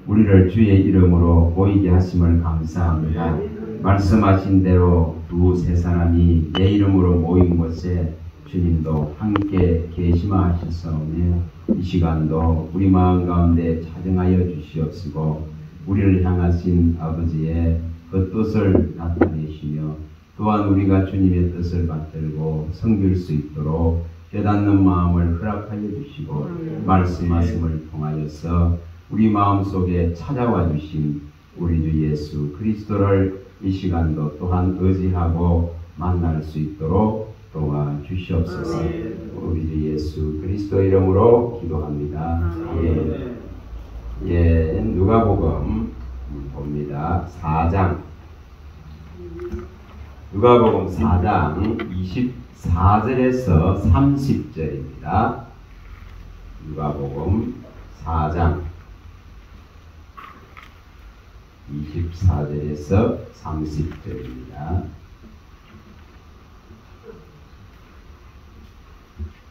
우리를 주의 이름으로 모이게 하심을 감사합니다. 말씀하신 대로 두세 사람이 내 이름으로 모인 곳에 주님도 함께 계시마 하셨사오며 이 시간도 우리 마음 가운데 차정하여 주시옵시고 우리를 향하신 아버지의 그 뜻을 나타내시며 또한 우리가 주님의 뜻을 받들고 섬길 수 있도록 깨닫는 마음을 허락하여 주시고 말씀하심을 통하여서 우리 마음속에 찾아와 주신 우리 주 예수 그리스도를 이 시간도 또한 의지하고 만날 수 있도록 도와주시옵소서. 우리 주 예수 그리스도 이름으로 기도합니다. 누가복음 봅니다. 4장 누가복음 4장 24절에서 30절입니다. 누가복음 4장 24절에서 30절입니다.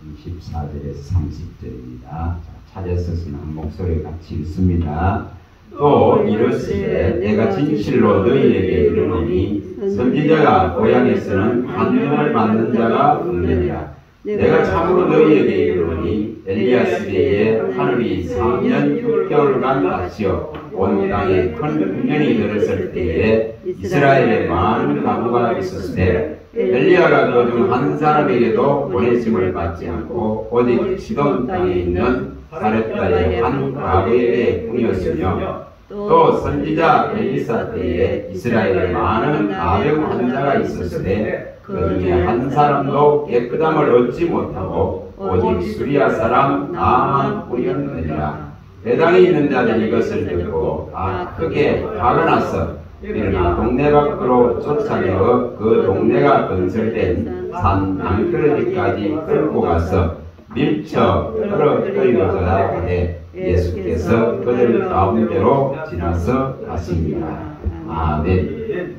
24절에서 30절입니다. 찾아서서는 한 목소리 같이 읽습니다. 또 이르시되 내가 진실로 너희에게 이르노니 선지자가 고향에서는 한명을 받는 자가 없느니라. 내가 참으로 너희에게 이르노니 엘리야 시대에 하늘이 3년 6개월간 닫히어 온 땅에 큰 풍년이 들었을 때에 이스라엘에 많은 가무가 있었으되 엘리야가 그 중 한 사람에게도 보내심을 받지 않고 오직 시돈 땅에 있는 사렙다의 한 과부에게 뿐이었으며 또 선지자 엘리사 때에 이스라엘에 많은 아병 환자가 있었으되 그 중에 한 사람도 깨끗함을 얻지 못하고 오직 수리아 사람 나만 뿐이었느니라. 배당에 있는 자들이 이것을 듣고 크게 화가 났어 일어나 동네 밖으로 쫓아내어 그 동네가 건설된 산 양끌어지까지 끌고 가서 밀쳐 끌어들이고자 하되 예수께서 그들 가운데로 지나서 가십니다. 아멘.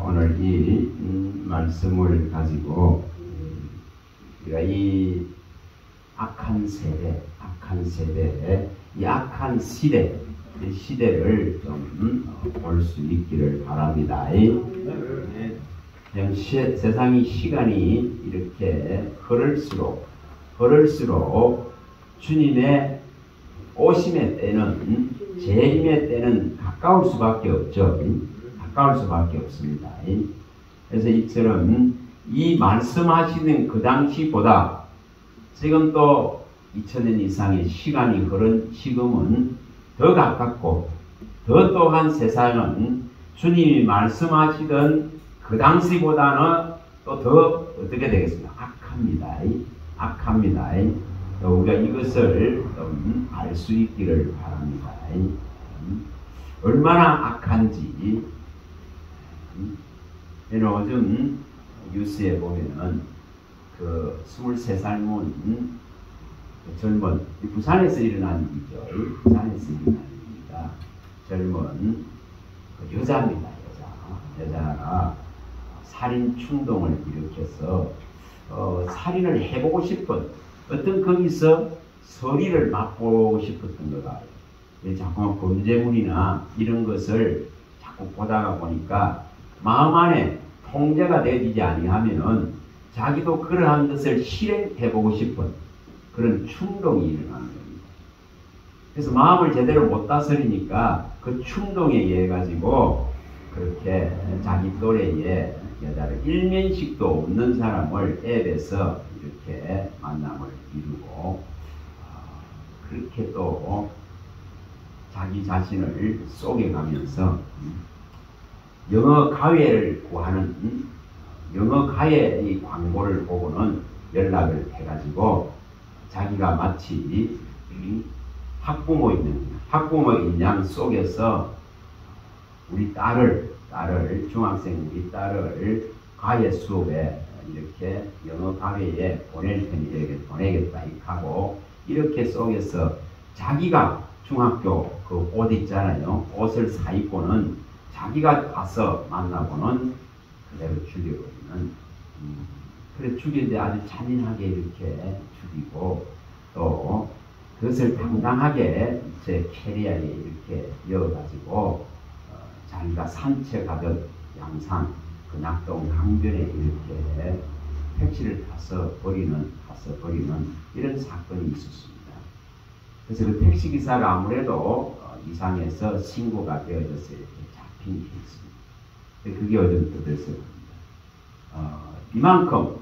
오늘 이 말씀을 가지고 우리가 이 악한 세대, 이 악한 시대, 이 시대를 좀 볼 수 있기를 바랍니다. 세상이 시간이 이렇게 흐를수록 주님의 오심의 때는 재림의 때는 가까울 수밖에 없죠. 가까울 수밖에 없습니다. 그래서 이처럼 이 말씀하시는 그 당시보다 지금 또 2000년 이상의 시간이 흐른 지금은 더 가깝고 더 또한 세상은 주님이 말씀하시던 그 당시보다는 또 더 어떻게 되겠습니까? 악합니다. 우리가 이것을 알 수 있기를 바랍니다. 얼마나 악한지 요즘 뉴스에 보면은 그 23살 젊은 부산에서 일어난 일이죠. 부산에서 일어난 일입니다. 젊은 여자입니다. 여자가 살인 충동을 일으켜서 살인을 해보고 싶은 어떤 거기서 서리를 맛보고 싶었던 거가 자꾸 범죄물이나 이런 것을 자꾸 보다가 보니까 마음 안에 통제가 되지 아니하면은 자기도 그러한 것을 실행해보고 싶은 그런 충동이 일어나는 겁니다. 그래서 마음을 제대로 못 다스리니까 그 충동에 의해 가지고 그렇게 자기 또래의 여자를 일면식도 없는 사람을 앱에서 이렇게 만남을 이루고 그렇게 또 자기 자신을 속여가면서 영어 가외를 구하는 영어 가외의 광고를 보고는 연락을 해가지고 자기가 마치 학부모인 양 속에서 우리 중학생 우리 딸을 가외 수업에 이렇게 영어 가외에 보낼 테니 이렇게 보내겠다 하고 이렇게 속에서 자기가 중학교 그 옷 있잖아요. 옷을 사입고는 자기가 가서 만나고는 그대로 죽여버리는 그래 죽이는데 아주 잔인하게 이렇게 죽이고 또 그것을 당당하게 제 캐리어에 이렇게 이어가지고 자기가 산책하듯 양산 그 낙동 강변에 이렇게 택시를 타서 버리는 이런 사건이 있었습니다. 그래서 그 택시기사가 아무래도 이상해서 신고가 되어져서 이렇게 잡힌 케이스입니다. 그게 어제부터 됐습니다. 이만큼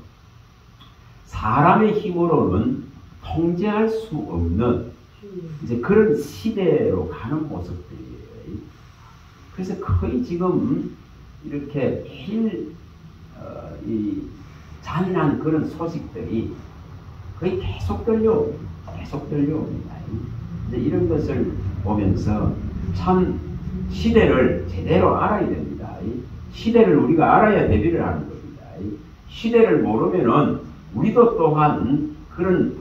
사람의 힘으로는 통제할 수 없는 이제 그런 시대로 가는 모습들이에요. 그래서 거의 지금 이렇게 매일 이 잔인한 그런 소식들이 거의 계속 들려옵니다. 이제 이런 것을 보면서 참 시대를 제대로 알아야 됩니다. 시대를 우리가 알아야 대비를 하는 겁니다. 시대를 모르면은 우리도 또한 그런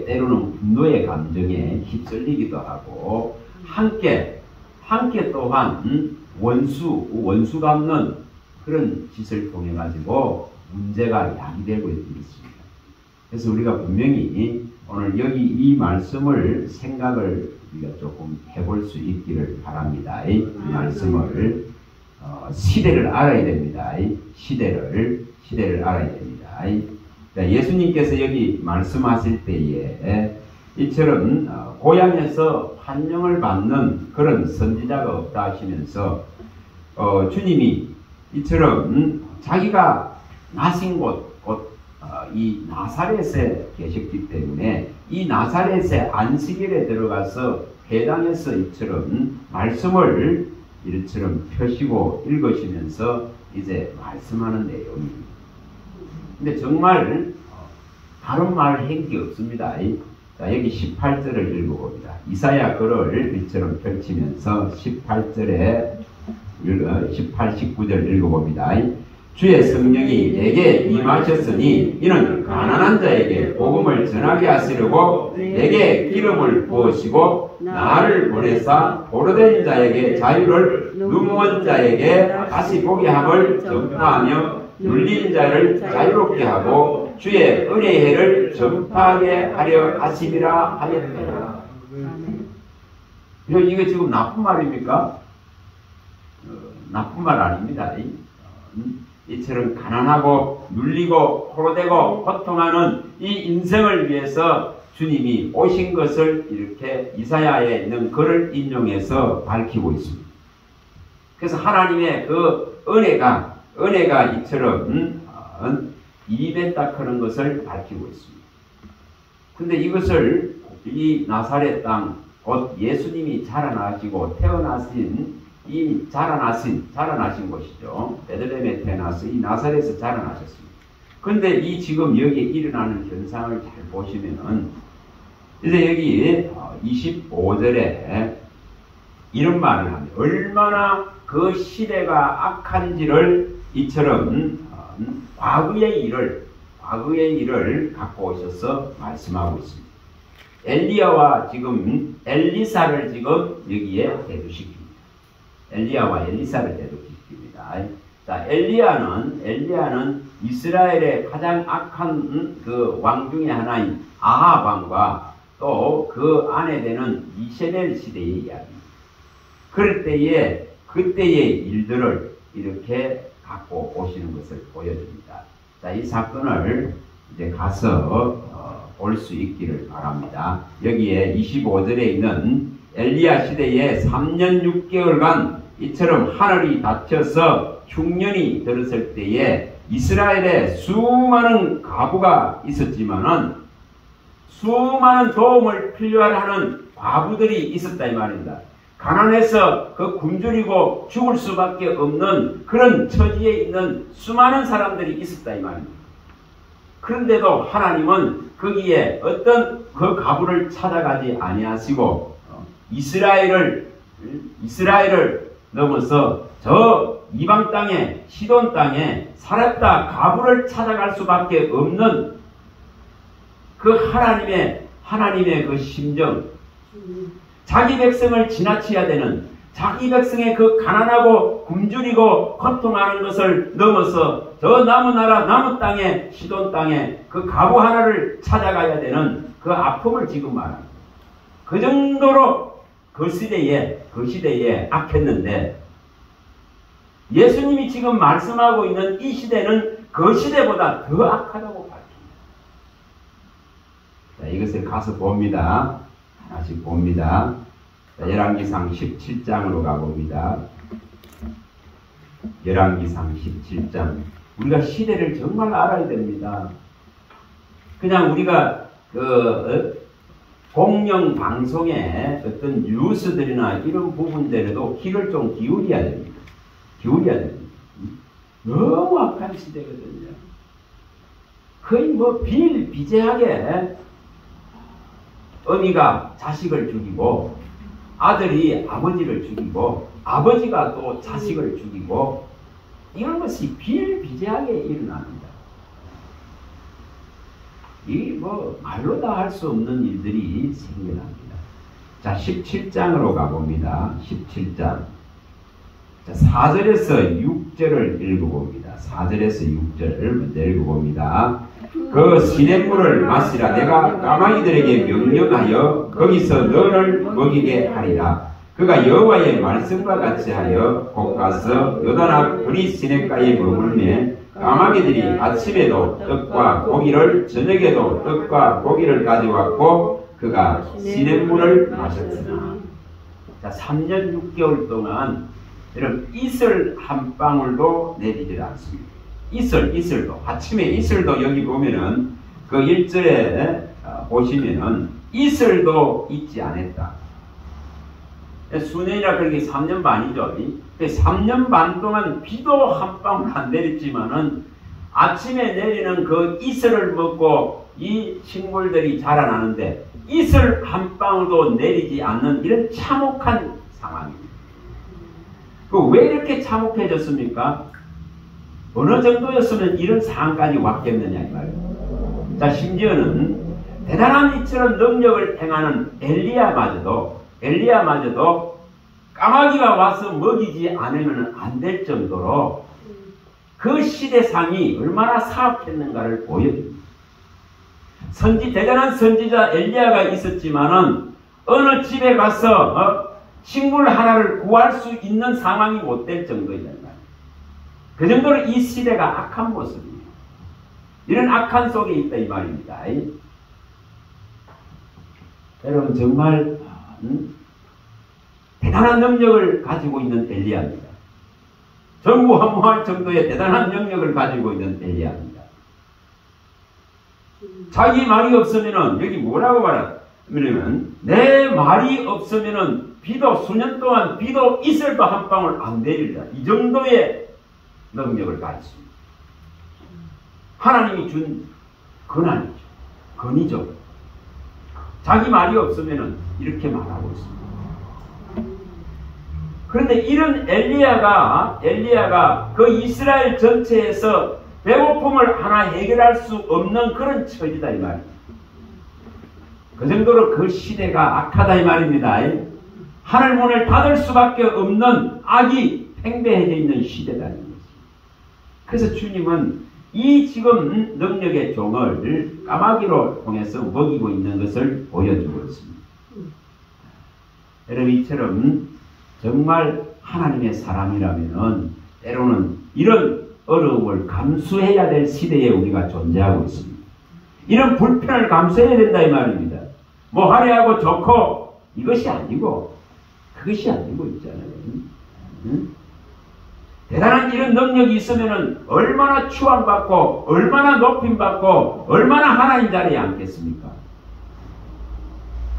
때로는 분노의 감정에 휩쓸리기도 하고 함께 또한 원수 갚는 그런 짓을 통해 가지고 문제가 야기되고 있습니다. 그래서 우리가 분명히 오늘 여기 이 말씀을 생각을 우리가 조금 해볼 수 있기를 바랍니다. 이 말씀을 시대를 알아야 됩니다. 시대를 알아야 됩니다. 예수님께서 여기 말씀하실 때에 이처럼 고향에서 환영을 받는 그런 선지자가 없다 하시면서 주님이 이처럼 자기가 나신 곳 이 나사렛에 계셨기 때문에 이 나사렛의 안식일에 들어가서 회당에서 이처럼 말씀을 이처럼 펴시고 읽으시면서 이제 말씀하는 내용입니다. 근데 정말 다른 말 한 게 없습니다. 자, 여기 18절을 읽어봅니다. 이사야 글을 이처럼 펼치면서 18절에 18, 19절 읽어봅니다. 주의 성령이 내게 임하셨으니 이는 가난한 자에게 복음을 전하게 하시려고 내게 기름을 부으시고 나를 보내사 보로된 자에게 자유를 눈먼 자에게 다시 보게 함을 전파하며 눌린 자를 자유롭게 하고 주의 은혜의 해를 전파하게 하려 하심이라 하였다. 이거 지금 나쁜 말입니까? 나쁜 말 아닙니다. 이처럼 가난하고 눌리고 포로되고 고통하는 이 인생을 위해서 주님이 오신 것을 이렇게 이사야에 있는 글을 인용해서 밝히고 있습니다. 그래서 하나님의 그 은혜가 이처럼 입에 딱 하는 것을 밝히고 있습니다. 근데 이것을 이 나사렛 땅, 곧 예수님이 자라나시고 태어나신 이 자라나신 곳이죠. 베들레헴에 태어나서 이 나사렛에서 자라나셨습니다. 근데 이 지금 여기에 일어나는 현상을 잘 보시면은 이제 여기 25절에 이런 말을 합니다. 얼마나 그 시대가 악한지를 이처럼 과거의 일을 갖고 오셔서 말씀하고 있습니다. 엘리야와 지금 엘리사를 지금 여기에 대두시킵니다. 엘리야와 엘리사를 대두시킵니다. 자, 엘리야는 이스라엘의 가장 악한 그 왕 중에 하나인 아합 왕과 또 그 아내 되는 이세벨 시대의 이야기입니다. 그럴 때에 그때의 일들을 이렇게 갖고 오시는 것을 보여줍니다. 자, 이 사건을 이제 가서 볼 수 있기를 바랍니다. 여기에 25절에 있는 엘리야 시대에 3년 6개월간 이처럼 하늘이 닫혀서 흉년이 들었을 때에 이스라엘에 수많은 과부가 있었지만은 수많은 도움을 필요하는 과부들이 있었다 이 말입니다. 가난해서 그 굶주리고 죽을 수밖에 없는 그런 처지에 있는 수많은 사람들이 있었다 이 말입니다. 그런데도 하나님은 거기에 어떤 그 과부를 찾아가지 아니하시고 이스라엘을 넘어서 저 이방 땅에 시돈 땅에 살았다 과부를 찾아갈 수밖에 없는 그 하나님의 그 심정, 자기 백성을 지나쳐야 되는 자기 백성의 그 가난하고 굶주리고 고통하는 것을 넘어서 저 남은 나라 남은 땅에 시돈 땅에 그 과부 하나를 찾아가야 되는 그 아픔을 지금 말합니다. 그 정도로 그 시대에 악했는데 예수님이 지금 말씀하고 있는 이 시대는 그 시대보다 더 악하다고 밝힙니다. 자, 이것을 가서 봅니다. 하나씩 봅니다. 자, 열왕기상 17장으로 가봅니다. 열왕기상 17장. 우리가 시대를 정말 알아야 됩니다. 그냥 우리가 공영 방송의 어떤 뉴스들이나 이런 부분들에도 귀를 좀 기울여야 됩니다. 너무 악한 시대거든요. 거의 뭐 비일비재하게 어미가 자식을 죽이고 아들이 아버지를 죽이고 아버지가 또 자식을 죽이고 이런 것이 비일비재하게 일어납니다. 이 뭐 말로 다 할 수 없는 일들이 생겨납니다. 자, 17장으로 가봅니다. 17장. 자, 4절에서 6절을 읽어봅니다. 4절에서 6절을 먼저 읽어봅니다. 그 시냇물을 마시라. 내가 까마귀들에게 명령하여 거기서 너를 먹이게 하리라. 그가 여호와의 말씀과 같이 하여 곧 가서 요단 앞 그리 시냇가에 머물매 까마귀들이 아침에도 떡과 고기를 저녁에도 떡과 고기를 가져왔고 그가 시냇물을 마셨으나. 자, 3년 6개월 동안 여러분 이슬 한 방울도 내리질 않습니다. 이슬도 아침에 이슬도 여기 보면은 그 1절에 보시면은 이슬도 있지 않았다. 수년이라 그러기 3년 반이죠. 3년 반 동안 비도 한 방울 안 내렸지만은 아침에 내리는 그 이슬을 먹고 이 식물들이 자라나는데 이슬 한 방울도 내리지 않는 이런 참혹한 상황입니다. 왜 이렇게 참혹해졌습니까? 어느 정도였으면 이런 상황까지 왔겠느냐 이 말이에요. 자, 심지어는 대단한 이처럼 능력을 행하는 엘리야마저도 까마귀가 와서 먹이지 않으면 안 될 정도로 그 시대상이 얼마나 사악했는가를 보여줍니다. 대단한 선지자 엘리야가 있었지만은 어느 집에 가서 식물 하나를 구할 수 있는 상황이 못 될 정도이다. 그 정도로 이 시대가 악한 모습입니다. 이런 악한 속에 있다 이 말입니다. 여러분 정말 대단한 능력을 가지고 있는 엘리야입니다. 전무후무할 정도의 대단한 능력을 가지고 있는 엘리야입니다. 자기 말이 없으면은 여기 뭐라고 말하냐면 내 말이 없으면은 비도 수년 동안 비도 이슬도 한 방울 안 내리리라. 이 정도의 능력을 가졌습니다. 하나님이 준 권위죠. 자기 말이 없으면은 이렇게 말하고 있습니다. 그런데 이런 엘리야가 그 이스라엘 전체에서 배고픔을 하나 해결할 수 없는 그런 처지다 이 말입니다. 그 정도로 그 시대가 악하다 이 말입니다. 하늘 문을 닫을 수밖에 없는 악이 팽배해져 있는 시대다 이 말입니다. 그래서 주님은 이 지금 능력의 종을 까마귀로 통해서 먹이고 있는 것을 보여주고 있습니다. 여러분 이처럼 정말 하나님의 사람이라면 때로는 이런 어려움을 감수해야 될 시대에 우리가 존재하고 있습니다. 이런 불편을 감수해야 된다 이 말입니다. 뭐 화려하고 좋고 이것이 아니고 그것이 아니고 있잖아요. 대단한 이런 능력이 있으면 얼마나 추앙받고 얼마나 높임받고 얼마나 하나님 자리에 앉겠습니까?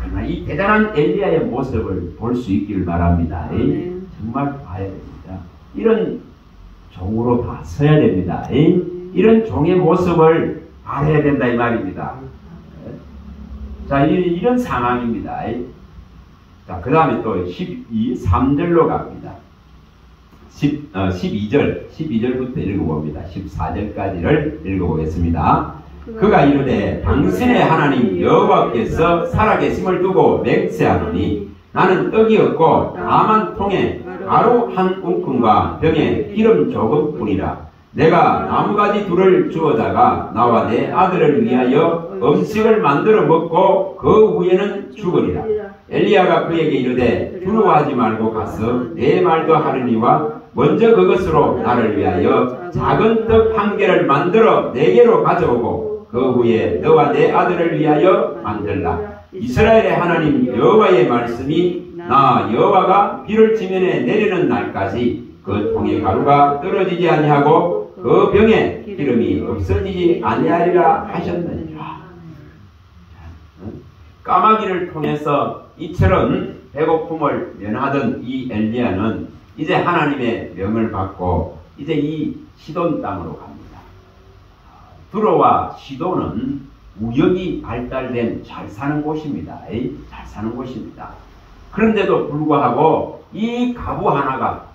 그러나 이 대단한 엘리야의 모습을 볼 수 있기를 바랍니다. 정말 봐야 됩니다. 이런 종으로 다 서야 됩니다. 이런 종의 모습을 알아야 된다 이 말입니다. 자, 이런 상황입니다. 자, 그 다음에 또 3절로 갑니다. 12절부터 읽어봅니다. 14절까지를 읽어보겠습니다. 그가 이르되 당신의 하나님 여호와께서 살아계심을 두고 맹세하노니 나는 떡이 없고 다만 통에 가루 한 움큼과 병에 기름 조금 뿐이라. 내가 나무가지 둘을 주어다가 나와 내 아들을 위하여 음식을 만들어 먹고 그 후에는 죽으리라. 엘리야가 그에게 이르되 두려워하지 말고 가서 내 말도 하려니와 먼저 그것으로 나를 위하여 작은 떡 한 개를 만들어 내게로 가져오고 그 후에 너와 내 아들을 위하여 만들라. 이스라엘의 하나님 여호와의 말씀이 나 여호와가 비를 지면에 내리는 날까지 그 통에 가루가 떨어지지 아니하고 그 병에 기름이 없어지지 아니하리라 하셨느니라. 까마귀를 통해서 이처럼 배고픔을 면하던 이 엘리야는 이제 하나님의 명을 받고 이제 이 시돈 땅으로 갑니다. 두로와 시돈은 무역이 발달된 잘 사는 곳입니다. 잘 사는 곳입니다. 그런데도 불구하고 이 가부 하나가,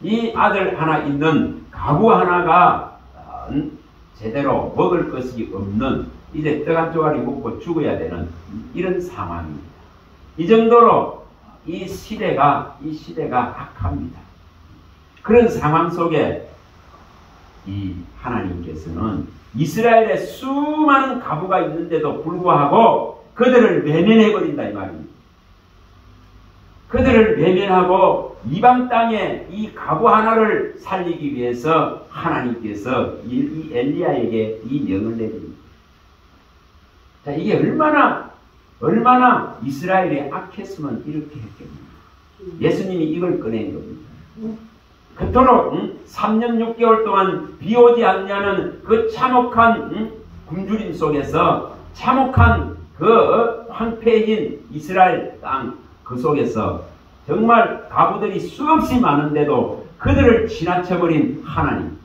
이 아들 하나 있는 가부 하나가 제대로 먹을 것이 없는, 이제 떡 한 조각이 먹고 죽어야 되는 이런 상황입니다. 이 정도로 이 시대가 악합니다. 그런 상황 속에 이 하나님께서는 이스라엘에 수많은 가부가 있는데도 불구하고 그들을 외면해버린다 이 말입니다. 그들을 외면하고 이방 땅에 이 가부 하나를 살리기 위해서 하나님께서 이 엘리야에게 이 명을 내립니다. 자, 이게 얼마나 이스라엘이 악했으면 이렇게 했겠습니까? 예수님이 이걸 꺼낸 겁니다. 그토록 3년 6개월 동안 비 오지 않냐는 그 참혹한 굶주림 속에서, 참혹한 그 황폐해진 이스라엘 땅 그 속에서 정말 가부들이 수없이 많은데도 그들을 지나쳐버린 하나님.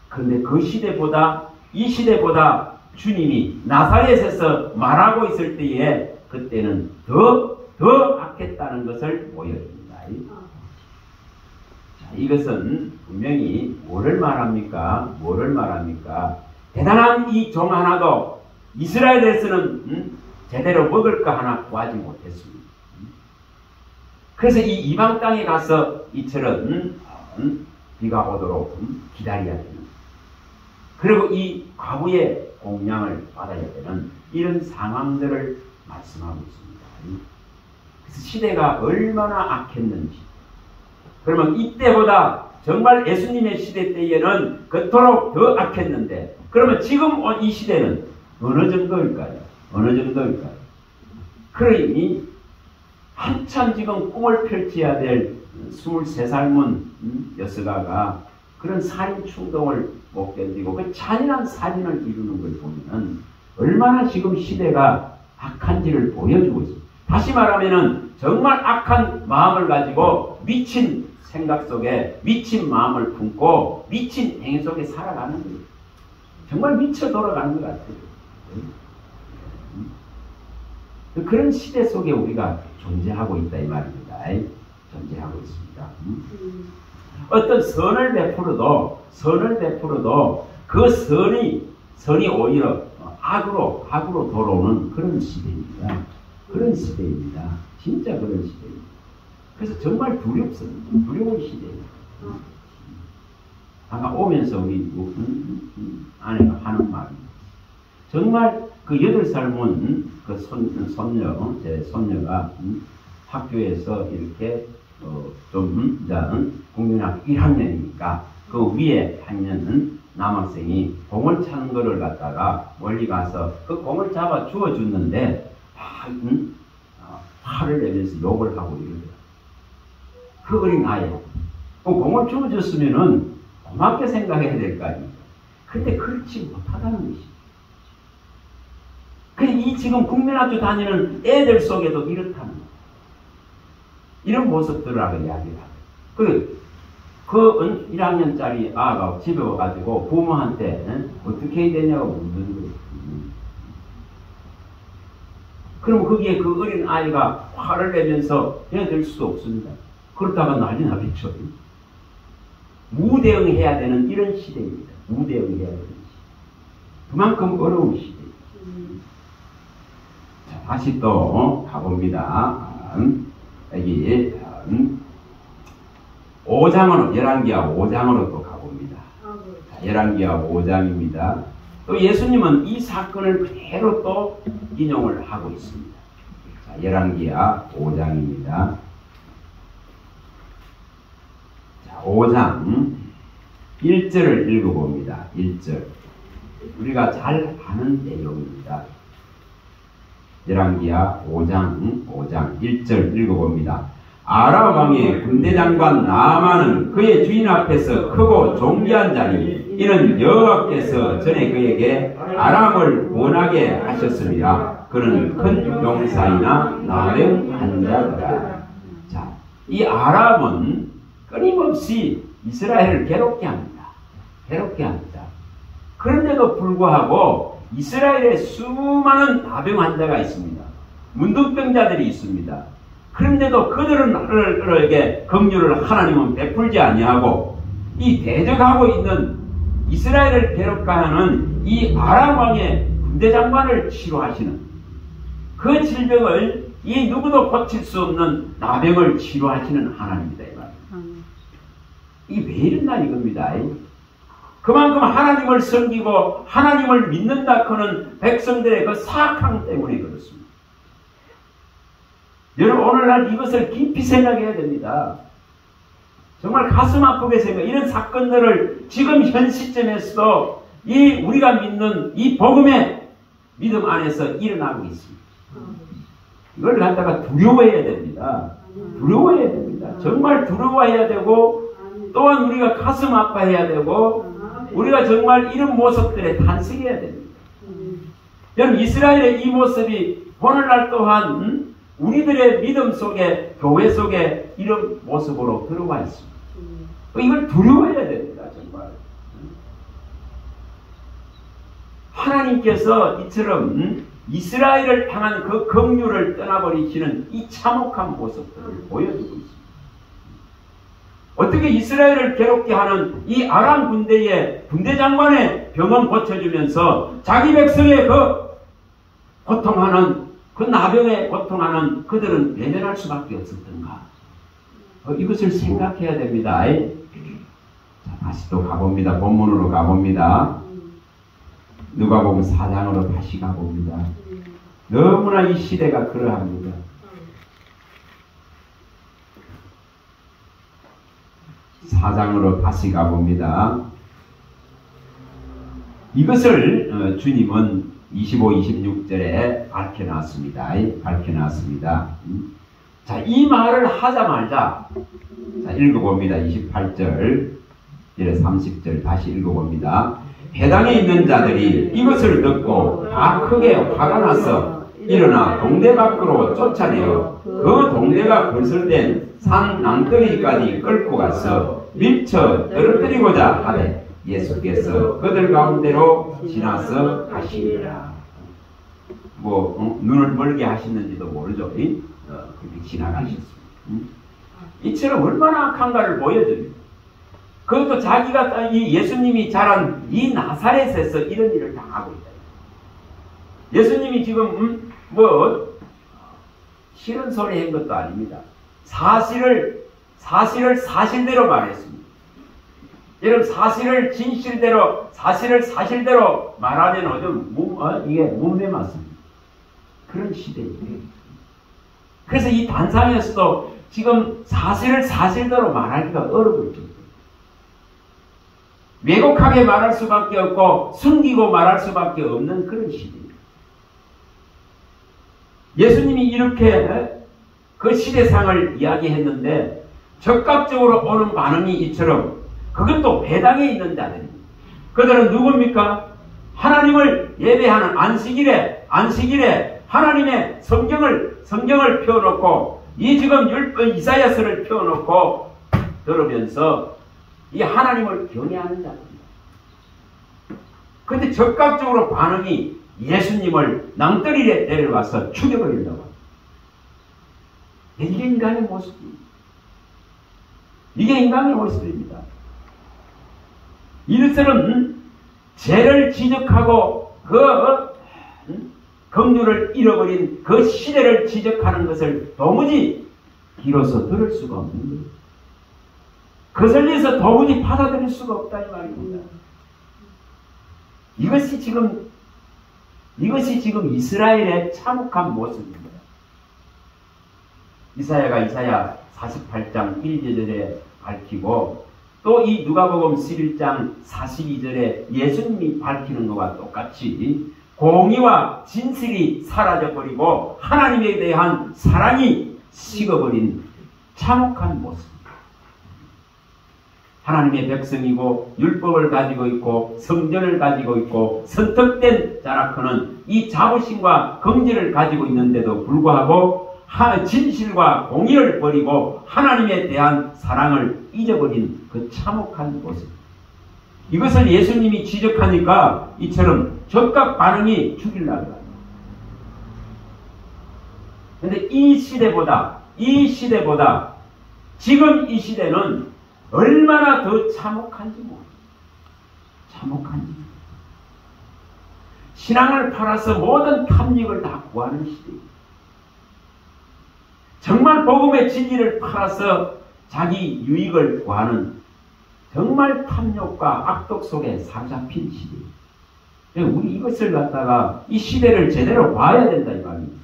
그런데 그 시대보다, 이 시대보다 주님이 나사렛에서 말하고 있을 때에 그때는 더 악했다는 것을 보여줍니다. 자, 이것은 분명히 뭐를 말합니까? 대단한 이 종 하나도 이스라엘에서는 제대로 먹을 거 하나 구하지 못했습니다. 그래서 이 이방 땅에 가서 이처럼 비가 오도록 기다려야 되는, 그리고 이 과부의 공양을 받아야 되는 이런 상황들을 말씀하고 있습니다. 그래서 시대가 얼마나 악했는지, 그러면 이때보다 정말 예수님의 시대 때에는 그토록 더 악했는데, 그러면 지금 이 시대는 어느 정도일까요? 그러니 한참 지금 꿈을 펼쳐야 될 23살문 여스가가 그런 살인 충동을 못 견디고 그 잔인한 살인을 이루는 걸 보면 얼마나 지금 시대가 악한지를 보여주고 있습니다. 다시 말하면은 정말 악한 마음을 가지고 미친 생각 속에 미친 마음을 품고 미친 행위 속에 살아가는 거예요. 정말 미쳐 돌아가는 것 같아요. 그런 시대 속에 우리가 존재하고 있다 이 말입니다. 존재하고 있습니다. 어떤 선을 베풀어도 그 선이 오히려 악으로 돌아오는 그런 시대입니다. 진짜 그런 시대입니다. 그래서 정말 두렵습니다. 두려운 시대입니다. 아까 오면서 우리 아내가 하는 말입니다. 정말 그 8살 문 그 손녀, 제 손녀가 학교에서 이렇게 국민학교 1학년이니까 그 위에 학년은 남학생이 공을 차는 거를 갖다가 멀리 가서 그 공을 잡아 주워 줬는데 화를 내면서 욕을 하고 이러더라. 그 어린 아이, 그 공을 주워 줬으면은 고맙게 생각해야 될 거 아닙니까? 근데 그렇지 못하다는 것이. 이 지금 국민학교 다니는 애들 속에도 이렇다는 거예요. 이런 모습들을 하고 이야기를 하고. 그 1학년짜리 아가 집에 와가지고 부모한테 어떻게 해야 되냐고 묻는 거예요. 그럼 거기에 그 어린 아이가 화를 내면서 해낼 수도 없습니다. 그렇다가 난리 나겠죠. 무대응해야 되는 이런 시대입니다. 무대응해야 되는 시대. 그만큼 어려운 시대입니다. 자, 다시 또 가봅니다. 여기 5장으로, 열왕기하 5장으로 또 가봅니다. 열왕기하 5장입니다. 또 예수님은 이 사건을 그대로 또 인용을 하고 있습니다. 열왕기하 5장입니다. 5장 1절을 읽어봅니다. 1절. 우리가 잘 아는 내용입니다. 열왕기하 5장 1절 읽어봅니다. 아람 왕의 군대장관 나아만은 그의 주인 앞에서 크고 존귀한 자니 이는 여호와께서 전에 그에게 아람을 원하게 하셨습니다. 그는 큰 용사이나 나병한 자더라. 자, 이 아람은 끊임없이 이스라엘을 괴롭게 합니다. 괴롭게 합니다. 그런데도 불구하고 이스라엘에 수많은 나병 환자가 있습니다. 문둥병자들이 있습니다. 그런데도 그들에게 긍휼을 하나님은 베풀지 아니하고 이 대적하고 있는 이스라엘을 괴롭게하는 이 아람 왕의 군대장관을 치료하시는 그 질병을 이 누구도 고칠 수 없는 나병을 치료하시는 하나님이다 이 말입니다. 이게 왜 이런다 이겁니다. 그만큼 하나님을 섬기고 하나님을 믿는다 그는 백성들의 그 사악함 때문에 그렇습니다. 여러분 오늘날 이것을 깊이 생각해야 됩니다. 정말 가슴 아프게 생각. 이런 사건들을 지금 현 시점에서도 이 우리가 믿는 이 복음의 믿음 안에서 일어나고 있습니다. 이걸 갖다가 두려워해야 됩니다. 두려워해야 됩니다. 정말 두려워해야 되고 또한 우리가 가슴 아파해야 되고 우리가 정말 이런 모습들에 탄식해야 됩니다. 여러분 이스라엘의 이 모습이 오늘날 또한 우리들의 믿음 속에 교회 속에 이런 모습으로 들어와 있습니다. 이걸 두려워해야 됩니다. 정말 하나님께서 이처럼 이스라엘을 향한 그 긍휼을 떠나버리시는 이 참혹한 모습들을 보여주고 있습니다. 어떻게 이스라엘을 괴롭게 하는 이 아람 군대의 군대장관의 병은 고쳐주면서 자기 백성의 그 고통하는 그 나병에 고통하는 그들은 외면할 수밖에 없었던가? 이것을 생각해야 됩니다. 자, 다시 또 가봅니다. 본문으로 가봅니다. 누가복음 4장으로 다시 가봅니다. 너무나 이 시대가 그러합니다. 사장으로 다시 가봅니다. 이것을 주님은 25, 26절에 밝혀놨습니다. 밝혀놨습니다. 자, 이 말을 하자마자 자, 읽어봅니다. 28절, 30절 다시 읽어봅니다. 해당에 있는 자들이 이것을 듣고 다 크게 화가 나서 일어나 동네 밖으로 쫓아내어 그 동네가 건설된 산 낭떠러지까지 끌고 가서 밀쳐 떨어뜨리고자 하되 예수께서 그들 가운데로 지나서 가시니라. 눈을 멀게 하시는지도 모르죠. 그렇게 지나가셨습니다. 이처럼 얼마나 악한가를 보여줍니다. 그것도 자기가 이 예수님이 자란 이 나사렛에서 이런 일을 당하고 있다. 예수님이 지금 싫은 소리 한 것도 아닙니다. 사실을 사실대로 말했습니다. 여러분 사실을 진실대로 사실을 사실대로 말하면 이게 몸에 맞습니다. 그런 시대입니다. 그래서 이 단상에서도 지금 사실을 사실대로 말하기가 어려울 정도. 왜곡하게 말할 수밖에 없고 숨기고 말할 수밖에 없는 그런 시대입니다. 예수님이 이렇게 그 시대상을 이야기했는데 적극적으로 오는 반응이 이처럼 그것도 회당에 있는 자들입니다. 그들은 누굽니까? 하나님을 예배하는 안식일에 하나님의 성경을 펴놓고 이 지금 율법 이사야서를 펴놓고 들으면서 이 하나님을 경외하는 자입니다. 그런데 적극적으로 반응이 예수님을 낭떠러지에 내려와서 죽여버리려고 합니다. 이게 인간의 모습입니다. 이게 인간의 모습입니다. 이들은 죄를 지적하고 그 긍휼을 잃어버린 그 시대를 지적하는 것을 도무지 귀로서 들을 수가 없는 거예요. 거슬려서 도무지 받아들일 수가 없다 이 말입니다. 이것이 지금 이스라엘의 참혹한 모습입니다. 이사야 48장 1절에 밝히고 또 이 누가복음 11장 42절에 예수님이 밝히는 것과 똑같이 공의와 진실이 사라져버리고 하나님에 대한 사랑이 식어버린 참혹한 모습. 하나님의 백성이고 율법을 가지고 있고 성전을 가지고 있고 선택된 자라크는 이 자부심과 긍지를 가지고 있는데도 불구하고 진실과 공의를 버리고 하나님에 대한 사랑을 잊어버린 그 참혹한 모습. 이것을 예수님이 지적하니까 이처럼 즉각 반응이 죽이려고 합니다. 그런데 이 시대보다 지금 이 시대는 얼마나 더 참혹한지 모릅니다. 참혹한지. 신앙을 팔아서 모든 탐닉을 다 구하는 시대입니다. 정말 복음의 진리를 팔아서 자기 유익을 구하는 정말 탐욕과 악독 속에 사로잡힌 시대입니다. 우리 이것을 갖다가 이 시대를 제대로 봐야 된다 이 말입니다.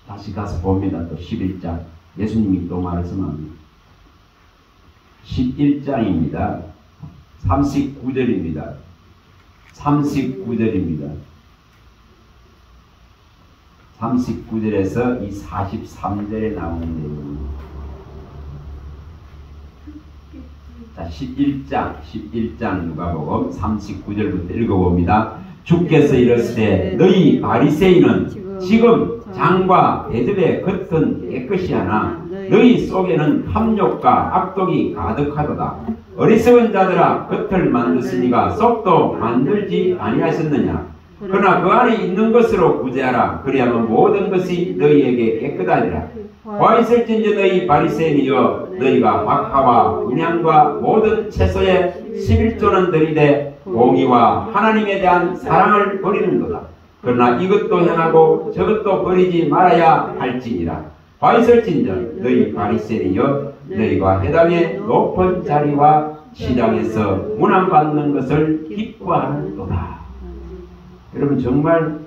다시 가서 봅니다. 또 11장 예수님이 또 말씀합니다. 11장입니다. 39절입니다. 39절입니다. 39절에서 이 43절에 나오는 내용입니다. 자, 11장 누가복음 39절부터 읽어봅니다. 주께서 이르시되 너희 바리새인은 지금 장과 배즙의 겉은 깨끗이 하나 너희 속에는 탐욕과 악독이 가득하도다. 어리석은 자들아 겉을 만드시니가 속도 만들지 아니하셨느냐. 그러나 그 안에 있는 것으로 구제하라. 그리하면 모든 것이 너희에게 깨끗하리라. 와 있을진저 너희 바리새인이여 너희가 박하와 음향과 모든 채소에 11조는 들이되 공의와 하나님에 대한 사랑을 버리는도다. 그러나 이것도 행하고 저것도 버리지 말아야 할지니라. 와 있을진저 너희 바리새인이여 너희가 회당의 높은 자리와 시장에서 문안받는 것을 기뻐하는도다. 여러분 정말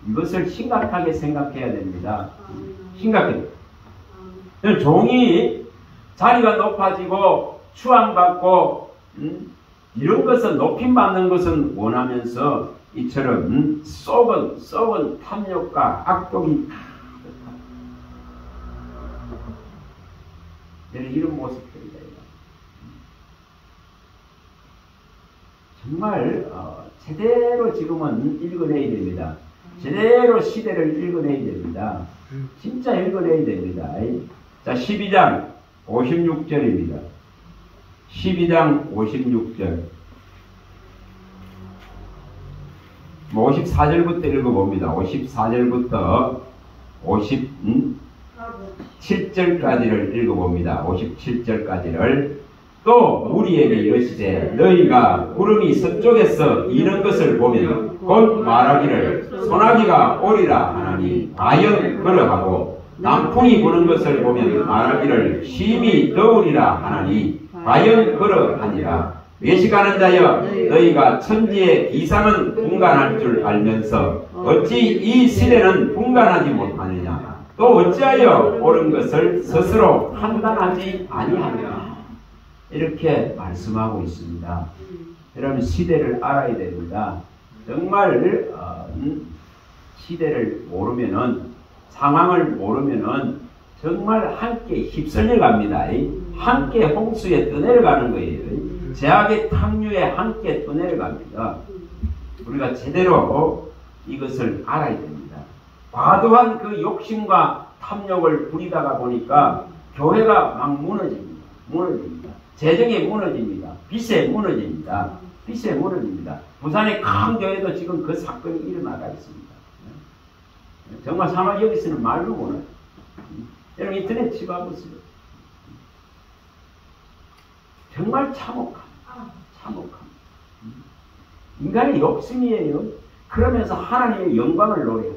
이것을 심각하게 생각해야 됩니다. 심각해요. 종이 자리가 높아지고 추앙받고 이런 것은 높임받는 것은 원하면서 이처럼 썩은 탐욕과 악독이 이런 모습들이다. 정말 제대로 지금은 읽어내야 됩니다. 제대로 시대를 읽어내야 됩니다. 진짜 읽어내야 됩니다. 자, 12장 56절입니다. 12장 56절. 54절부터 읽어봅니다. 54절부터 57절까지를 읽어봅니다. 57절까지를. 또 우리에게 이르시되 너희가 구름이 서쪽에서 이는 것을 보면 곧 말하기를 소나기가 오리라 하나니 과연 그러하고 남풍이 부는 것을 보면 말하기를 심히 더우리라 하나니 과연 그러하니라. 외식하는 자여 너희가 천지의 이상은 분간할 줄 알면서 어찌 이 시대는 분간하지 못하느냐. 또 어찌하여 옳은 것을 스스로 판단하지 아니하느냐. 이렇게 말씀하고 있습니다. 여러분 시대를 알아야 됩니다. 정말 시대를 모르면은 상황을 모르면은 정말 함께 휩쓸려 갑니다. 함께 홍수에 떠내려가는 거예요. 제약의 탕류에 함께 떠내려갑니다. 우리가 제대로 이것을 알아야 됩니다. 과도한 그 욕심과 탐욕을 부리다가 보니까 교회가 막 무너집니다. 재정에 무너집니다. 빚에 무너집니다. 부산의 큰 교회도 지금 그 사건이 일어나가 있습니다. 정말 사마 여기서는 말로 못해요. 여러분 인터넷 치봐보세요. 정말 참혹함. 인간의 욕심이에요. 그러면서 하나님의 영광을 노려요.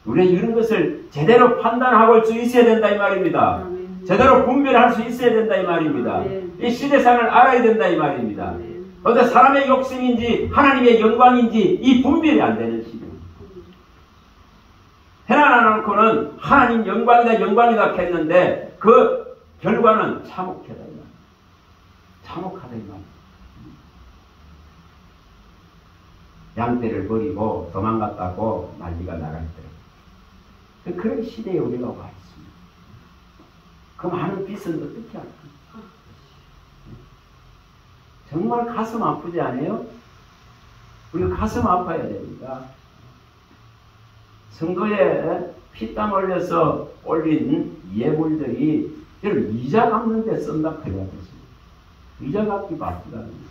우리는 이런 것을 제대로 판단하고 할 수 있어야 된다 이 말입니다. 제대로 분별할 수 있어야 된다 이 말입니다. 이 시대상을 알아야 된다 이 말입니다. 어떤 사람의 욕심인지 하나님의 영광인지 이 분별이 안 되는 시대. 쌓아놓고는 하나님 영광이다 영광이다 했는데 그 결과는 참혹하다 이 말. 참혹하다 이 말. 양떼를 버리고 도망갔다고 난리가 나갈 때. 그런 시대에 우리가 와 있습니다. 그 많은 빚은 어떻게 할까? 정말 가슴 아프지 않아요? 우리가 가슴 아파야 됩니다. 선거에 피땀 흘려서 올린 예물들이 여러분 이자 갚는 데 쓴다 그래야 되습니다. 이자 갚기 바쁘다는 거예요.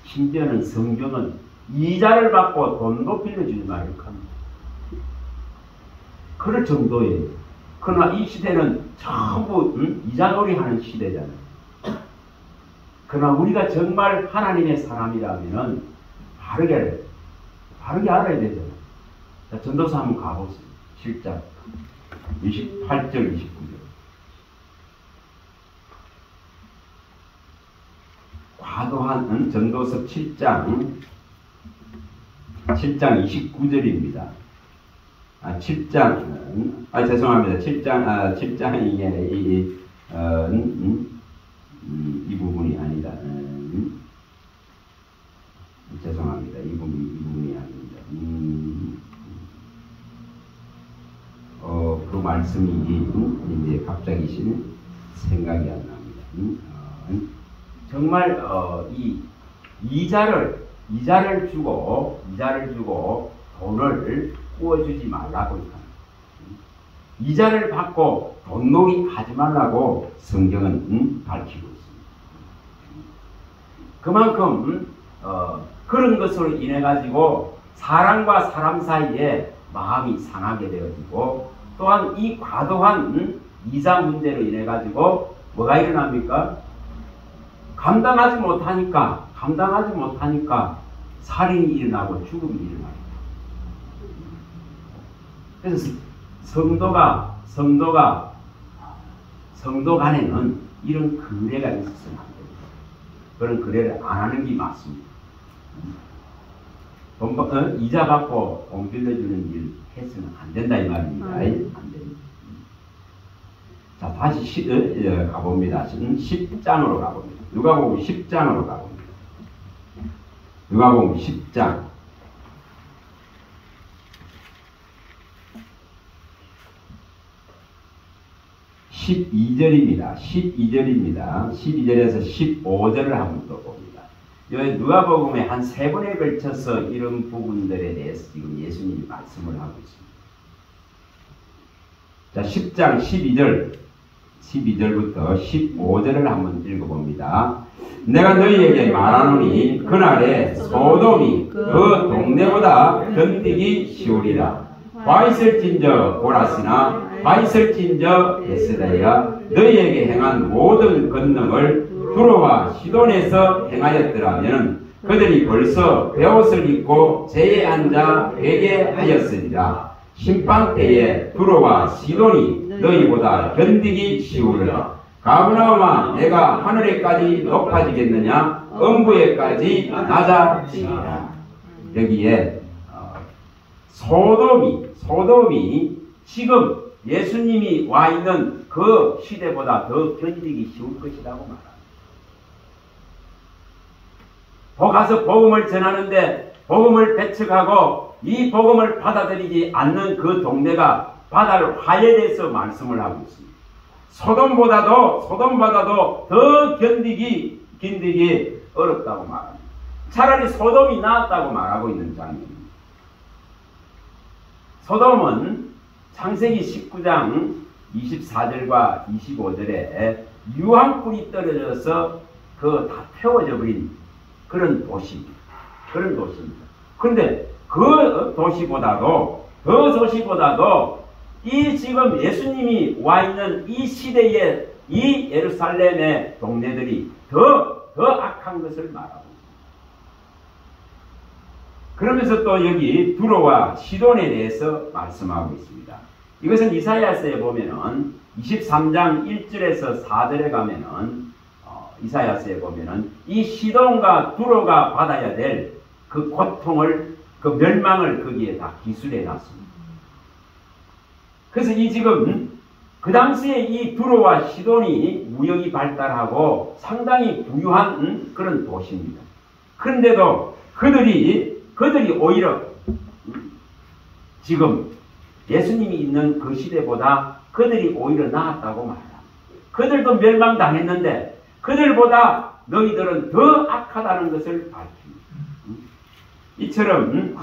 심지어는 성경은 이자를 받고 돈도 빌려주지 말라고 합니다. 그럴 정도예요. 그러나 이 시대는 전부 이자놀이 하는 시대잖아요. 그러나 우리가 정말 하나님의 사람이라면 바르게 알아야 되잖아요. 자, 전도서 한번 가보세요. 7장 28절 29절. 과도한 전도서 7장 29절입니다. 7장 죄송합니다. 7장이 이 부분이 아니다. 죄송합니다. 이 부분이 아닙니다. 그 말씀이 이제 갑자기 생각이 안 납니다. 정말 이 이자를 주고 돈을 구워주지 말라고 합니다. 이자를 받고 돈놀이 하지 말라고 성경은 밝히고 있습니다. 그만큼 그런 것으로 인해 가지고 사람과 사람 사이에 마음이 상하게 되어지고 또한 이 과도한 이자 문제로 인해 가지고 뭐가 일어납니까? 감당하지 못하니까 살인이 일어나고 죽음이 일어납니다. 그래서 성도 간에는 이런 거래가 있어서는 안 됩니다. 그런 거래를 안 하는 게 맞습니다. 이자 받고 돈 빌려주는 일 해서는 안 된다 이 말입니다. 안 됩니다. 자, 다시 가봅니다. 10장으로 가봅니다. 누가복음 10장으로 가봅니다. 누가복음 10장 12절입니다. 12절에서 15절을 한번 또 봅니다. 여기 누가복음에 한 3번에 걸쳐서 이런 부분들에 대해서 지금 예수님이 말씀을 하고 있습니다. 자, 10장 12절부터 15절을 한번 읽어봅니다. 내가 너희에게 말하노니 그날에 소돔이 그 동네보다 견디기 쉬우리라. 화 있을진저 고라스나 화 있을진저 베세다야 너희에게 행한 모든 권능을 두로와 시돈에서 행하였더라면 그들이 벌써 베옷을 입고 제에 앉아 회개하였으리라. 심판 때에 두로와 시돈이 너희보다 견디기 쉬우리라. 가브나움아 내가 하늘에까지 높아지겠느냐 음부에까지 낮아지리라. 여기에 소돔이 지금 예수님이 와 있는 그 시대보다 더 견디기 쉬울 것이라고 말합니다. 가서 복음을 전하는데 복음을 배척하고 이 복음을 받아들이지 않는 그 동네가 바다를 화에 대해서 말씀을 하고 있습니다. 소돔보다도 더 견디기 어렵다고 말합니다. 차라리 소돔이 나았다고 말하고 있는 장면입니다. 소돔은 창세기 19장 24절과 25절에 유황불이 떨어져서 다 태워져 버린 그런 도시입니다. 그런데 그 도시보다도 이 지금 예수님이 와 있는 이 시대에 이 예루살렘의 동네들이 더 악한 것을 말하고 있습니다. 그러면서 또 여기 두로와 시돈에 대해서 말씀하고 있습니다. 이것은 이사야서에 보면은 23장 1절에서 4절에 가면은 이사야서에 보면은 이 시돈과 두로가 받아야 될 그 고통을 그 멸망을 거기에 다 기술해 놨습니다. 그래서 이 지금 그 당시에 이 두로와 시돈이 무역이 발달하고 상당히 부유한 그런 도시입니다. 그런데도 그들이 오히려 지금 예수님이 있는 그 시대보다 그들이 오히려 나았다고 말합니다. 그들도 멸망당했는데 그들보다 너희들은 더 악하다는 것을 밝힙니다. 이처럼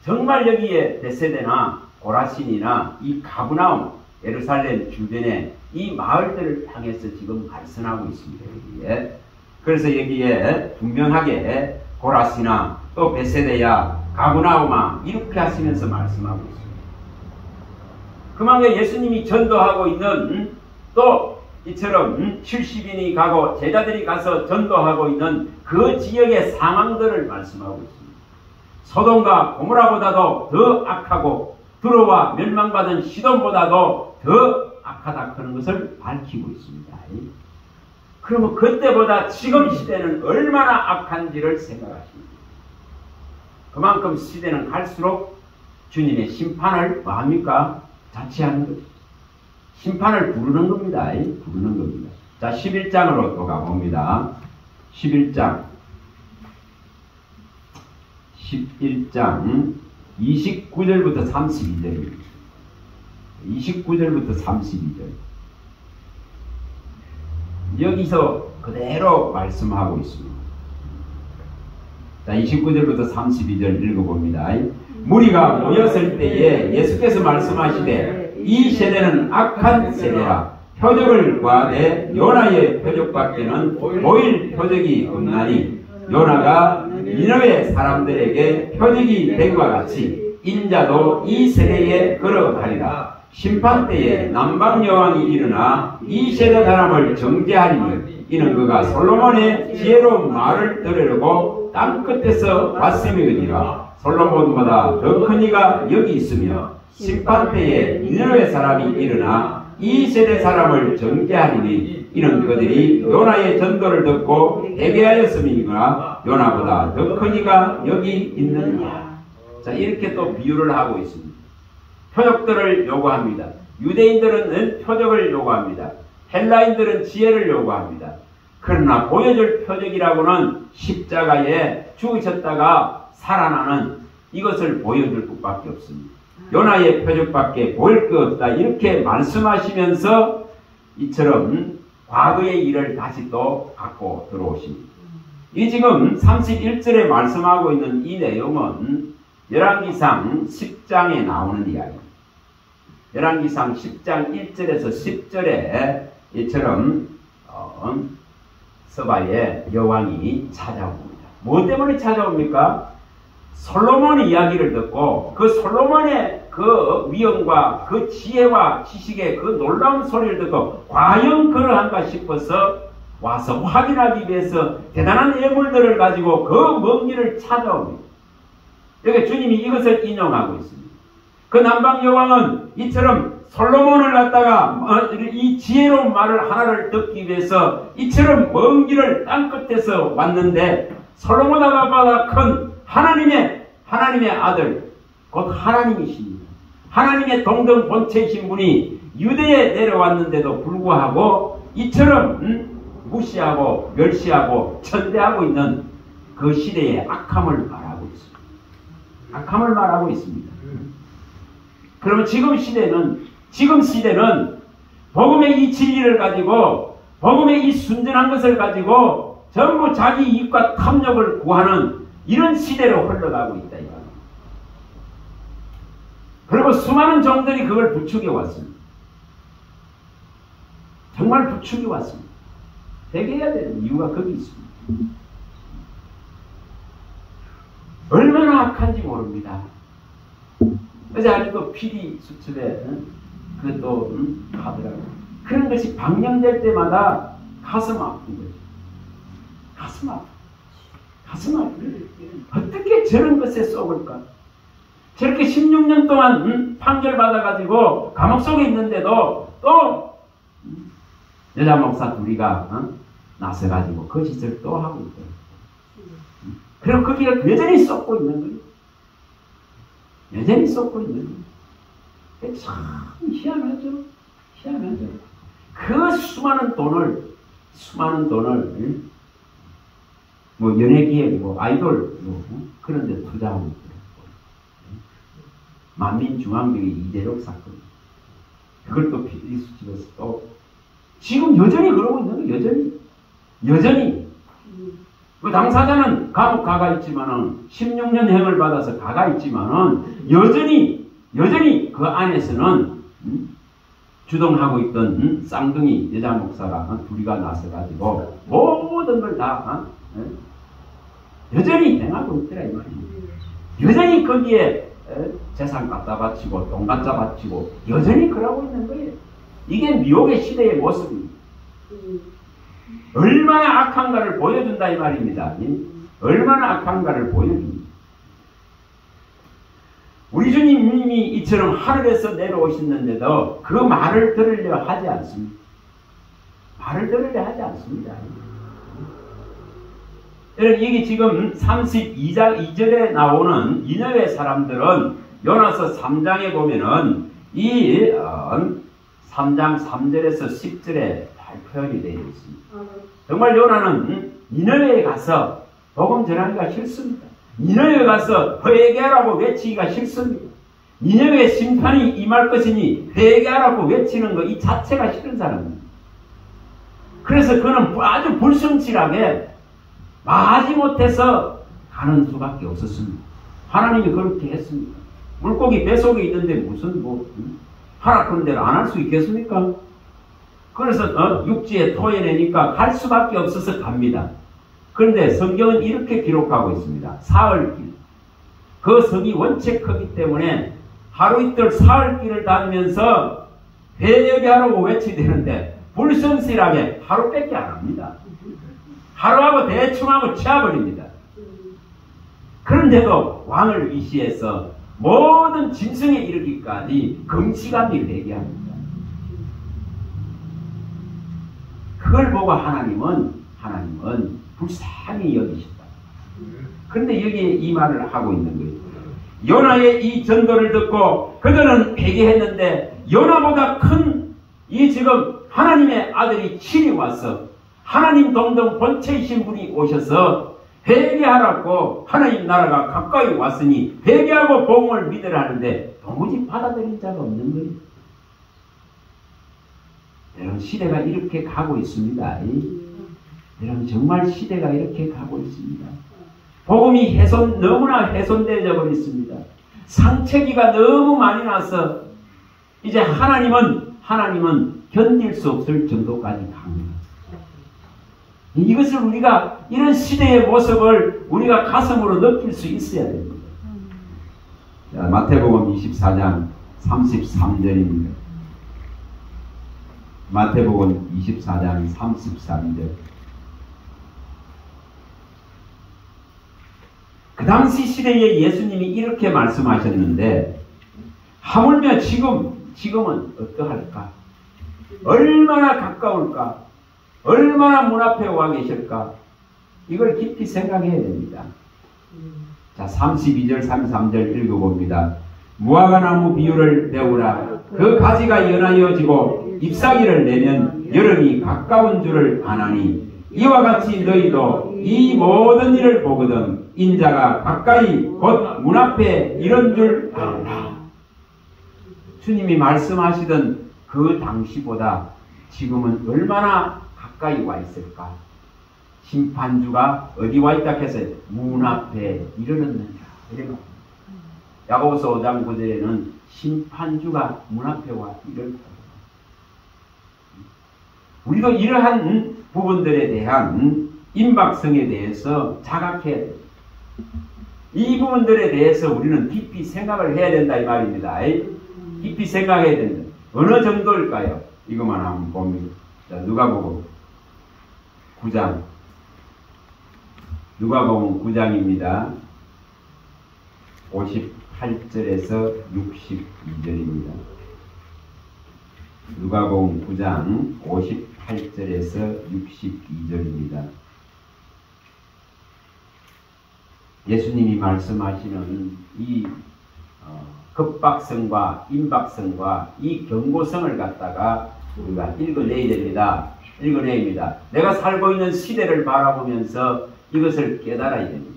정말 여기에 베세다나 고라신이나 이 가브나움, 예루살렘 주변에 이 마을들을 향해서 지금 발선하고 있습니다. 여기에. 그래서 여기에 분명하게 고라시나 또 베세다야, 가브나움아 이렇게 하시면서 말씀하고 있습니다. 그만큼 예수님이 전도하고 있는 또 이처럼 70인이 가고 제자들이 가서 전도하고 있는 그 지역의 상황들을 말씀하고 있습니다. 소돔과 고모라보다도 더 악하고 두로와 멸망받은 시돈보다도 더 악하다 하는 것을 밝히고 있습니다. 그러면 그때보다 지금 시대는 얼마나 악한지를 생각하십니다. 그만큼 시대는 갈수록 주님의 심판을 뭐합니까? 자취하는 거죠. 심판을 부르는 겁니다. 부르는 겁니다. 자, 11장으로 또 가봅니다. 11장 29절부터 32절입니다. 29절부터 32절. 여기서 그대로 말씀하고 있습니다. 자, 29절부터 32절 읽어봅니다. 무리가 모였을 때에 예수께서 말씀하시되 이 세대는 악한 세대라. 표적을 구하되 요나의 표적밖에는 보일 표적이 없나니 요나가 니느웨 사람들에게 표적이 된과 같이 인자도 이 세대에 그러하리라. 심판 때에 남방 여왕이 일어나 이 세대 사람을 정죄하리니 이는 그가 솔로몬의 지혜로운 말을 들으려고 땅 끝에서 왔음이니라. 솔로몬보다 더 큰 이가 여기 있으며 심판 때에 니느웨 사람이 일어나 이 세대 사람을 정죄하리니 이는 그들이 요나의 전도를 듣고 회개하였음이니라. 요나보다 더 큰 이가 여기 있느니라. 자, 이렇게 또 비유를 하고 있습니다. 표적들을 요구합니다. 유대인들은 표적을 요구합니다. 헬라인들은 지혜를 요구합니다. 그러나 보여줄 표적이라고는 십자가에 죽으셨다가 살아나는 이것을 보여줄 것밖에 없습니다. 요나의 표적밖에 보일 것 없다. 이렇게 말씀하시면서 이처럼 과거의 일을 다시 또 갖고 들어오십니다. 이 지금 31절에 말씀하고 있는 이 내용은 열왕기상 10장에 나오는 이야기입니다. 열왕기상 10장 1절에서 10절에 이처럼 서바의 여왕이 찾아옵니다. 뭐 때문에 찾아옵니까? 솔로몬의 이야기를 듣고 그 솔로몬의 그 위엄과 그 지혜와 지식의 그 놀라운 소리를 듣고 과연 그러한가 싶어서 와서 확인하기 위해서 대단한 예물들을 가지고 그 먼 길을 찾아옵니다. 여기 주님이 이것을 인용하고 있습니다. 그 남방 여왕은 이처럼 솔로몬을 갖다가 이 지혜로운 말을 하나를 듣기 위해서 이처럼 먼 길을 땅끝에서 왔는데 솔로몬보다 큰 하나님의 아들 곧 하나님이십니다. 하나님의 동등 본체이신 분이 유대에 내려왔는데도 불구하고 이처럼 무시하고 멸시하고 천대하고 있는 그 시대의 악함을 말하고 있습니다. 악함을 말하고 있습니다. 그러면 지금 시대는 복음의 이 진리를 가지고 복음의 이 순전한 것을 가지고 전부 자기 이익과 탐욕을 구하는 이런 시대로 흘러가고 있다. 그리고 수많은 종들이 그걸 부추겨 왔습니다. 정말 부추겨 왔습니다. 회개해야 되는 이유가 거기 있습니다. 얼마나 악한지 모릅니다. 어제 아직도 PD 수첩에 그것도 하더라고요. 그런 것이 방영될 때마다 가슴 아픈 거죠. 가슴 아픈. 어떻게 저런 것에 썩을까? 저렇게 16년 동안 판결받아가지고 감옥 속에 있는데도 또 여자 목사 둘이가 나서가지고 그 짓을 또 하고 있대요. 그리고 거기가 여전히 썩고 있는 거예요. 여전히 쏟고 있는 거예요. 참 희한하죠. 희한하죠. 그 수많은 돈을 뭐 연예기획, 뭐 아이돌 그런 데 투자하고 있어요. 만민중앙교회 이재력 사건. 그걸 또 필리스 집에서 또 지금 여전히 그러고 있는 거예요. 여전히. 그 당사자는 감옥 가가 있지만은 16년 형을 받아서 가가 있지만은 여전히 그 안에서는 주동하고 있던 쌍둥이 여자 목사가 둘이가 나서가지고 모든 걸 다 여전히 행하고 있더라 이 말입니다. 여전히 거기에 재산 갖다 바치고 돈 갖다 바치고 여전히 그러고 있는 거예요. 이게 미혹의 시대의 모습입니다. 얼마나 악한가를 보여준다 이 말입니다. 얼마나 악한가를 보여줍니다. 우리 주님이 이처럼 하늘에서 내려오셨는데도 그 말을 들으려 하지 않습니다. 말을 들으려 하지 않습니다. 여러분 여기 지금 32장 2절에 나오는 니느웨 사람들은 요나서 3장에 보면은 이 3장 3절에서 10절에 표현이 되어 있습니다. 정말 요나는 니느웨에 가서 복음 전하기가 싫습니다. 니느웨에 가서 회개하라고 외치기가 싫습니다. 니느웨에 심판이 임할 것이니 회개하라고 외치는 것 이 자체가 싫은 사람입니다. 그래서 그는 아주 불성실하게 마지못해서 가는 수밖에 없었습니다. 하나님이 그렇게 했습니다. 물고기 뱃속에 있는데 무슨 하락하는 대로 안 할 수 있겠습니까? 그래서 육지에 토해내니까 갈 수밖에 없어서 갑니다. 그런데 성경은 이렇게 기록하고 있습니다. 사흘길. 그 성이 원체 크기 때문에 하루 이틀 사흘길을 다니면서 회개하라고 외치되는데 불성실하게 하루밖에 안 합니다. 하루하고 대충하고 치워버립니다. 그런데도 왕을 위시해서 모든 짐승에 이르기까지 금시간이 회개합니다. 그걸 보고 하나님은 불쌍히 여기신다. 그런데 여기에 이 말을 하고 있는 거예요. 요나의 이 전도를 듣고 그들은 회개했는데 요나보다 큰 이 지금 하나님의 아들이 친히 와서 하나님 동등 본체이신 분이 오셔서 회개하라고 하나님 나라가 가까이 왔으니 회개하고 복음을 믿으라 하는데 도무지 받아들인 자가 없는 거예요. 여러분 시대가 이렇게 가고 있습니다. 여러분 정말 시대가 이렇게 가고 있습니다. 복음이 너무나 훼손되어 버렸습니다. 상처기가 너무 많이 나서 이제 하나님은 견딜 수 없을 정도까지 갑니다. 이것을 우리가 이런 시대의 모습을 우리가 가슴으로 느낄 수 있어야 됩니다. 자, 마태복음 24장 33절입니다. 마태복음 24장 33절. 그 당시 시대에 예수님이 이렇게 말씀하셨는데 하물며 지금은 어떠할까? 얼마나 가까울까? 얼마나 문 앞에 와 계실까? 이걸 깊이 생각해야 됩니다. 자, 32절, 33절 읽어봅니다. 무화과나무 비유를 배우라. 그 가지가 연하여지고 잎사귀를 내면 여름이 가까운 줄을 아나니 이와 같이 너희도 이 모든 일을 보거든 인자가 가까이 곧 문 앞에 이런 줄 아노라. 주님이 말씀하시던 그 당시보다 지금은 얼마나 가까이 와 있을까? 심판주가 어디 와 있다 해서 문 앞에 이르렀느냐. 이래요. 야고보서 5장 9절에는 심판주가 문 앞에 와 이르렀다. 우리도 이러한 부분들에 대한 임박성에 대해서 자각해야 됩니다. 이 부분들에 대해서 우리는 깊이 생각을 해야 된다 이 말입니다. 깊이 생각해야 된다. 어느 정도일까요? 이것만 한번 봅니다. 자, 누가복음 9장. 누가복음 9장입니다. 58절에서 62절입니다. 누가복음 9장 58절에서 62절입니다. 예수님이 말씀하시는 이 급박성과 임박성과 이 경고성을 갖다가 우리가 읽어내야 됩니다. 읽어내야. 내가 살고 있는 시대를 바라보면서 이것을 깨달아야 됩니다.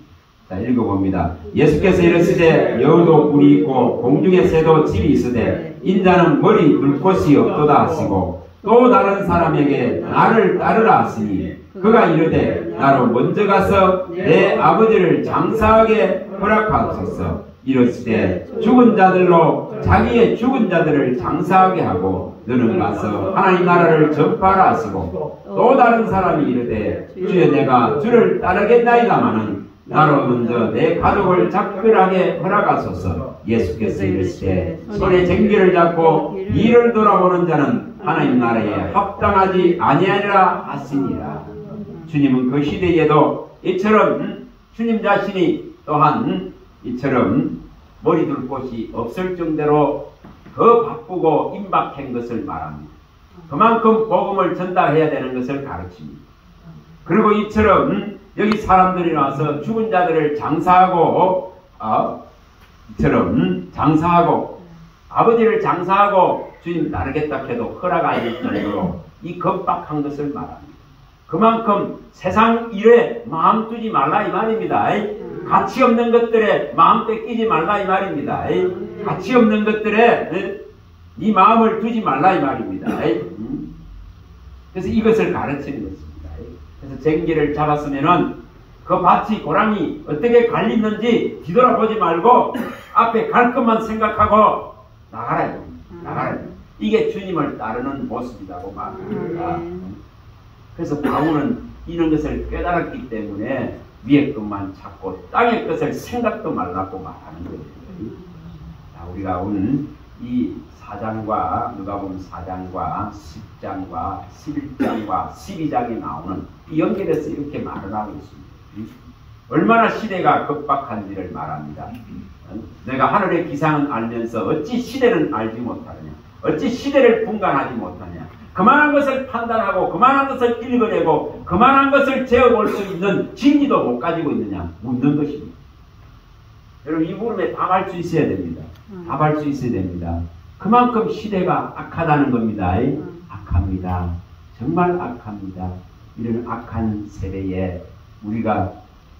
자, 읽어봅니다. 예수께서 이르시되 여우도 굴이 있고 공중의 새도 집이 있으되 인자는 머리 둘 곳이 없도다 하시고 또 다른 사람에게 나를 따르라 하시니 그가 이르되 나로 먼저 가서 내 아버지를 장사하게 허락하옵소서. 이르시되 죽은 자들로 자기의 죽은 자들을 장사하게 하고 너는 가서 하나님 나라를 전파하라 하시고 또 다른 사람이 이르되 주여 내가 주를 따르겠나이다마는 나로 먼저 내 가족을 작별하게 허락하소서. 예수께서 이르시되 손에 쟁기를 잡고 이를 돌아보는 자는 하나님 나라에 합당하지 아니하리라 하시니라. 주님은 그 시대에도 이처럼 주님 자신이 또한 이처럼 머리 둘 곳이 없을 정도로 더 바쁘고 임박한 것을 말합니다. 그만큼 복음을 전달해야 되는 것을 가르칩니다. 그리고 이처럼 여기 사람들이 나와서 죽은 자들을 장사하고 이처럼 장사하고 아버지를 장사하고 주님 따르겠다 해도 허락 안 할 정도로 이 겁박한 것을 말합니다. 그만큼 세상 일에 마음 두지 말라 이 말입니다. 가치 없는 것들에 마음 뺏기지 말라 이 말입니다. 가치 없는 것들에 이 마음을 두지 말라 이 말입니다. 그래서 이것을 가르치는 것입니다. 그래서 쟁기를 잡았으면은 그 밭이 고랑이 어떻게 갈리는지 뒤돌아보지 말고 앞에 갈 것만 생각하고 나가라. 나가라. 이게 주님을 따르는 모습이라고 말합니다. 그래서 바울은 이런 것을 깨달았기 때문에 위의 것만 찾고 땅의 것을 생각도 말라고 말하는 거예요. 자, 우리가 오늘 이 4장과 누가복음 4장과 10장과 11장과 12장에 나오는 이 연결해서 이렇게 말을 하고 있습니다. 얼마나 시대가 급박한지를 말합니다. 내가 하늘의 기상은 알면서 어찌 시대는 알지 못하느냐. 어찌 시대를 분간하지 못하냐. 그만한 것을 판단하고 그만한 것을 읽어내고 그만한 것을 재어볼 수 있는 진리도 못 가지고 있느냐 묻는 것입니다. 여러분 이 물음에 답할 수 있어야 됩니다. 답할 수 있어야 됩니다. 그만큼 시대가 악하다는 겁니다. 악합니다. 정말 악합니다. 이런 악한 세대에 우리가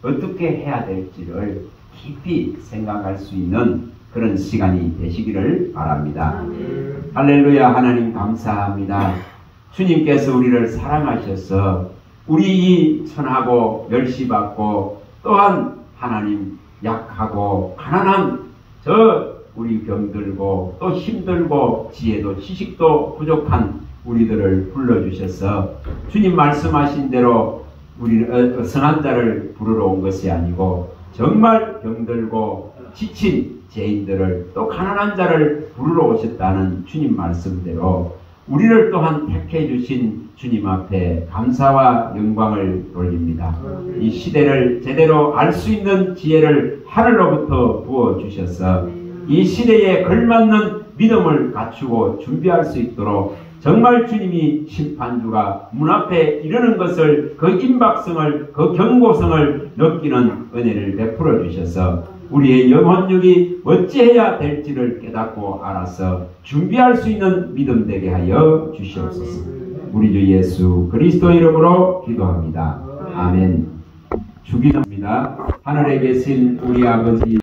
어떻게 해야 될지를 깊이 생각할 수 있는 그런 시간이 되시기를 바랍니다. 할렐루야. 하나님 감사합니다. 주님께서 우리를 사랑하셔서 우리 이 천하고 멸시받고 또한 하나님 약하고 가난한 우리 병들고 또 힘들고 지혜도 지식도 부족한 우리들을 불러주셔서 주님 말씀하신 대로 우리 성한 자를 부르러 온 것이 아니고 정말 병들고 지친 죄인들을 또 가난한 자를 부르러 오셨다는 주님 말씀대로 우리를 또한 택해 주신 주님 앞에 감사와 영광을 돌립니다. 이 시대를 제대로 알 수 있는 지혜를 하늘로부터 부어주셔서 이 시대에 걸맞는 믿음을 갖추고 준비할 수 있도록 정말 주님이 심판주가 문 앞에 이르는 것을 그 임박성을 그 경고성을 느끼는 은혜를 베풀어 주셔서 우리의 영혼력이 어찌해야 될지를 깨닫고 알아서 준비할 수 있는 믿음 되게 하여 주시옵소서. 우리 주 예수 그리스도 이름으로 기도합니다. 아멘. 주기도합니다. 하늘에 계신 우리 아버지